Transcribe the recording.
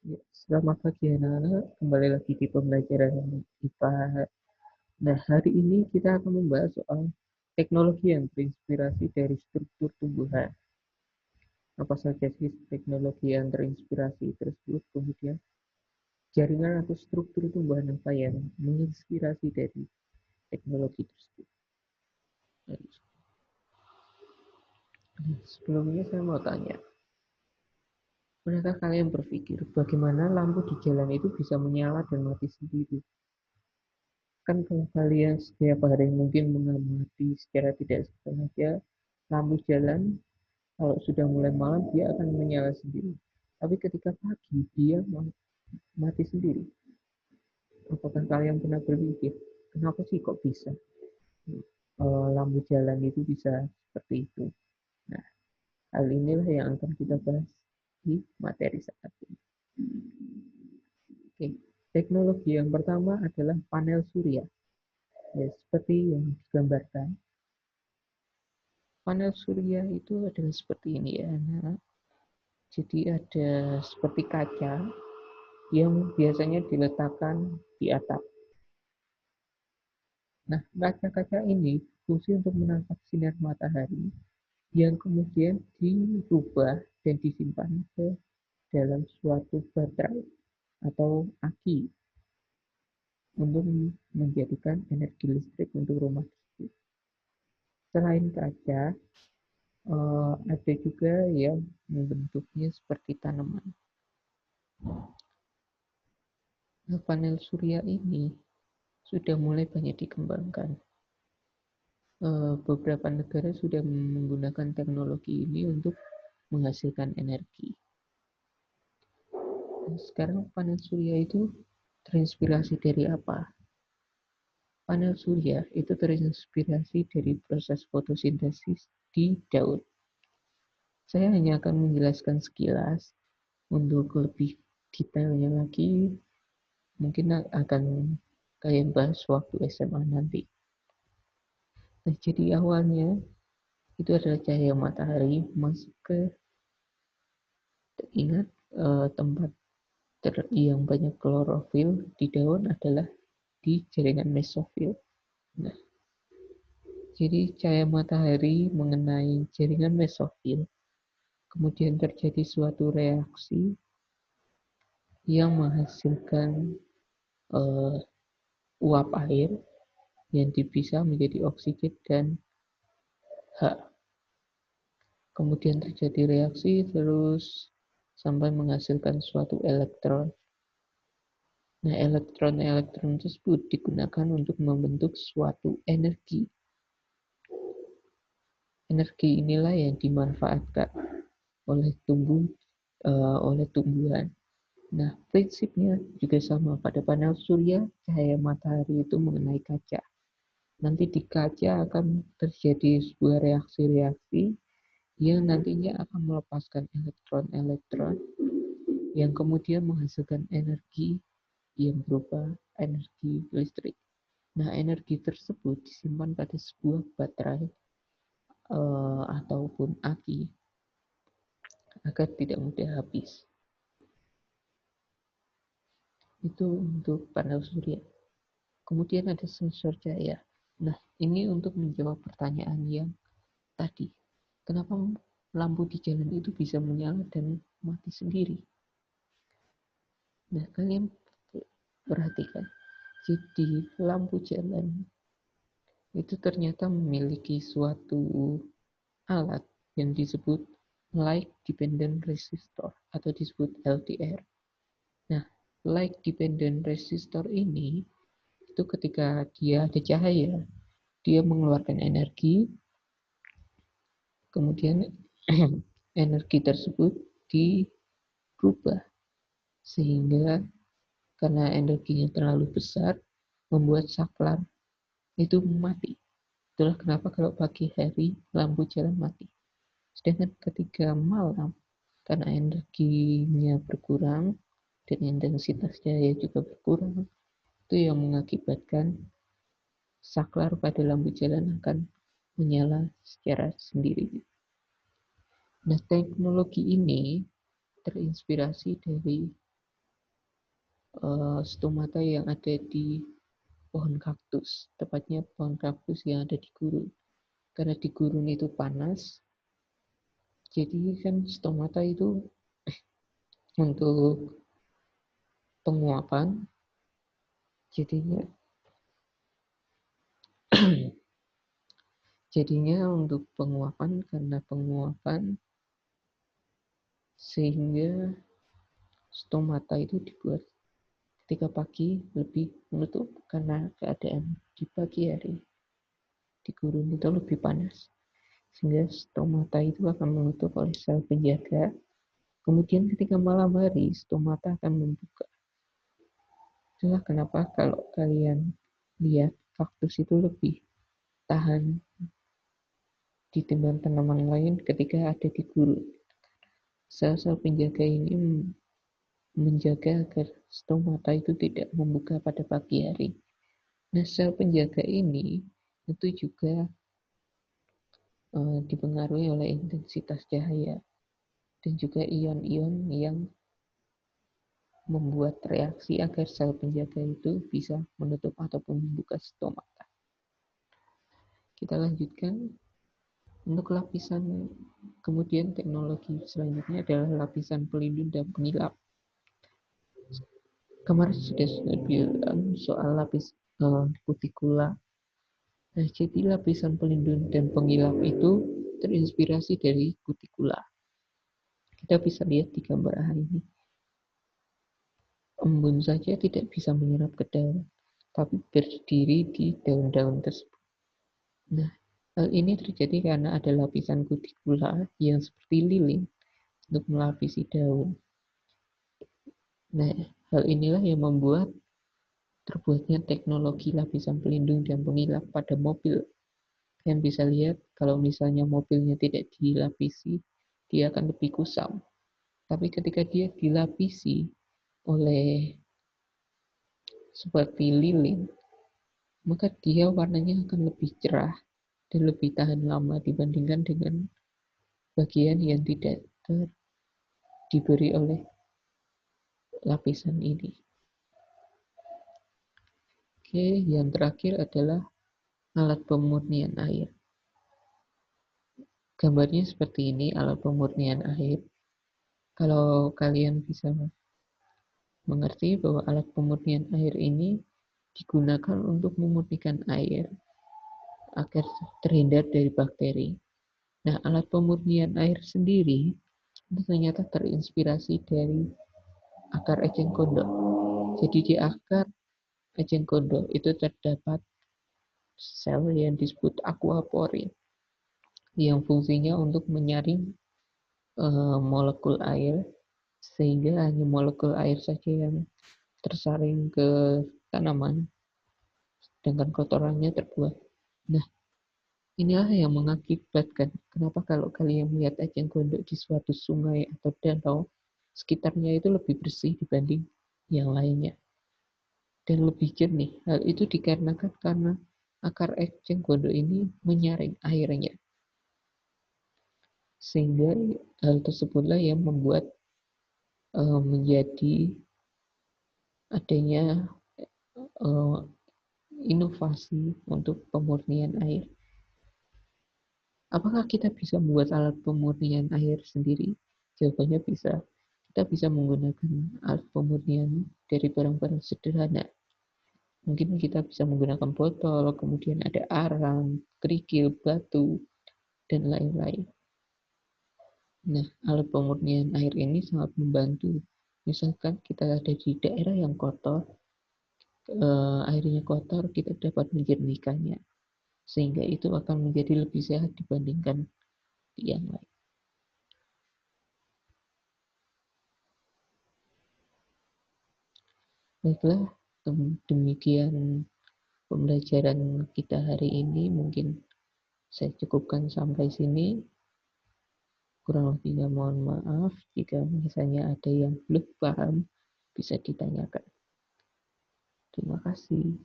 Ya, selamat pagi anak-anak, kembali lagi di pembelajaran IPA. Nah, hari ini kita akan membahas soal teknologi yang terinspirasi dari struktur tumbuhan. Apa saja sih teknologi yang terinspirasi tersebut, kemudian jaringan atau struktur tumbuhan apa yang menginspirasi dari teknologi tersebut. Sebelumnya saya mau tanya, pernahkah kalian berpikir bagaimana lampu di jalan itu bisa menyala dan mati sendiri? Kan kalau kalian setiap hari mungkin mengamati secara tidak sengaja lampu jalan, kalau sudah mulai malam dia akan menyala sendiri. Tapi ketika pagi dia mati sendiri. Apakah kalian pernah berpikir kenapa sih kok bisa lampu jalan itu bisa seperti itu? Nah, hal inilah yang akan kita bahas di materi saat ini. Oke, teknologi yang pertama adalah panel surya. Ya, seperti yang digambarkan, panel surya itu adalah seperti ini ya. Nah, jadi ada seperti kaca yang biasanya diletakkan di atap. Nah, kaca-kaca ini fungsi untuk menangkap sinar matahari yang kemudian dirubah dan disimpan ke dalam suatu baterai atau aki untuk menjadikan energi listrik untuk rumah tersebut. Selain kaca, ada juga yang bentuknya seperti tanaman. Nah, panel surya ini sudah mulai banyak dikembangkan. Beberapa negara sudah menggunakan teknologi ini untuk menghasilkan energi. Nah, sekarang panel surya itu terinspirasi dari apa? Panel surya itu terinspirasi dari proses fotosintesis di daun. Saya hanya akan menjelaskan sekilas. Untuk lebih detailnya lagi, mungkin akan kalian bahas waktu SMA nanti. Nah, jadi awalnya itu adalah cahaya matahari masuk ke, ingat, tempat yang banyak klorofil di daun adalah di jaringan mesofil. Nah, jadi cahaya matahari mengenai jaringan mesofil, kemudian terjadi suatu reaksi yang menghasilkan uap air yang dipisah menjadi oksigen dan H. Kemudian terjadi reaksi terus sampai menghasilkan suatu elektron. Nah, elektron-elektron tersebut digunakan untuk membentuk suatu energi. Energi inilah yang dimanfaatkan oleh tumbuhan. Nah, prinsipnya juga sama pada panel surya, cahaya matahari itu mengenai kaca. Nanti di kaca akan terjadi sebuah reaksi-reaksi yang nantinya akan melepaskan elektron-elektron yang kemudian menghasilkan energi yang berupa energi listrik. Nah, energi tersebut disimpan pada sebuah baterai ataupun aki agar tidak mudah habis. Itu untuk panel surya. Kemudian ada sensor cahaya. Nah, ini untuk menjawab pertanyaan yang tadi. Kenapa lampu di jalan itu bisa menyala dan mati sendiri? Nah, kalian perhatikan. Jadi, lampu jalan itu ternyata memiliki suatu alat yang disebut light dependent resistor atau disebut LDR. Nah, light dependent resistor ini itu ketika dia ada cahaya, dia mengeluarkan energi, kemudian energi tersebut dirubah sehingga karena energinya terlalu besar membuat saklar itu mati. Itulah kenapa kalau pagi hari lampu jalan mati. Sedangkan ketika malam karena energinya berkurang dan intensitas cahaya juga berkurang, itu yang mengakibatkan saklar pada lampu jalan akan menyala secara sendiri. Nah, teknologi ini terinspirasi dari stomata yang ada di pohon kaktus, tepatnya pohon kaktus yang ada di gurun. Karena di gurun itu panas, jadi kan stomata itu untuk penguapan, jadinya untuk penguapan, karena penguapan sehingga stomata itu dibuat ketika pagi lebih menutup karena keadaan di pagi hari di gurun itu lebih panas, sehingga stomata itu akan menutup oleh sel penjaga. Kemudian ketika malam hari stomata akan membuka. Itulah kenapa kalau kalian lihat kaktus itu lebih tahan ditimbang tanaman lain ketika ada di gurun. Sel-sel penjaga ini menjaga agar stomata itu tidak membuka pada pagi hari. Nah, sel penjaga ini itu juga dipengaruhi oleh intensitas cahaya dan juga ion-ion yang membuat reaksi agar sel penjaga itu bisa menutup ataupun membuka stomata. Kita lanjutkan. Untuk lapisan, kemudian teknologi selanjutnya adalah lapisan pelindung dan pengilap. Kemarin sudah bilang soal lapis kutikula. Nah, jadi lapisan pelindung dan pengilap itu terinspirasi dari kutikula. Kita bisa lihat di gambar A ini. Embun saja tidak bisa menyerap ke daun, tapi berdiri di daun-daun tersebut. Nah, hal ini terjadi karena ada lapisan kutikula yang seperti lilin untuk melapisi daun. Nah, hal inilah yang membuat terbuatnya teknologi lapisan pelindung dan pengilap pada mobil. Kalian bisa lihat kalau misalnya mobilnya tidak dilapisi, dia akan lebih kusam. Tapi ketika dia dilapisi oleh seperti lilin, maka dia warnanya akan lebih cerah dan lebih tahan lama dibandingkan dengan bagian yang tidak diberi oleh lapisan ini. Oke, yang terakhir adalah alat pemurnian air. Gambarnya seperti ini, alat pemurnian air. Kalau kalian bisa mengerti bahwa alat pemurnian air ini digunakan untuk memurnikan air agar terhindar dari bakteri. Nah, alat pemurnian air sendiri itu ternyata terinspirasi dari akar eceng gondok. Jadi di akar eceng gondok itu terdapat sel yang disebut aquaporin yang fungsinya untuk menyaring molekul air, sehingga hanya molekul air saja yang tersaring ke tanaman, sedangkan kotorannya terbuang. Nah, inilah yang mengakibatkan kenapa kalau kalian melihat eceng gondok di suatu sungai atau danau, sekitarnya itu lebih bersih dibanding yang lainnya dan lebih jernih. Hal itu dikarenakan karena akar eceng gondok ini menyaring airnya, sehingga hal tersebutlah yang membuat menjadi adanya inovasi untuk pemurnian air. Apakah kita bisa membuat alat pemurnian air sendiri? Jawabannya bisa. Kita bisa menggunakan alat pemurnian dari barang-barang sederhana. Mungkin kita bisa menggunakan botol, kemudian ada arang, kerikil, batu, dan lain-lain. Nah, alat pemurnian air ini sangat membantu. Misalkan kita ada di daerah yang kotor, airnya kotor, kita dapat menjernihkannya. Sehingga itu akan menjadi lebih sehat dibandingkan yang lain. Baiklah, demikian pembelajaran kita hari ini. Mungkin saya cukupkan sampai sini. Kurang lebihnya mohon maaf jika misalnya ada yang belum paham, bisa ditanyakan. Terima kasih.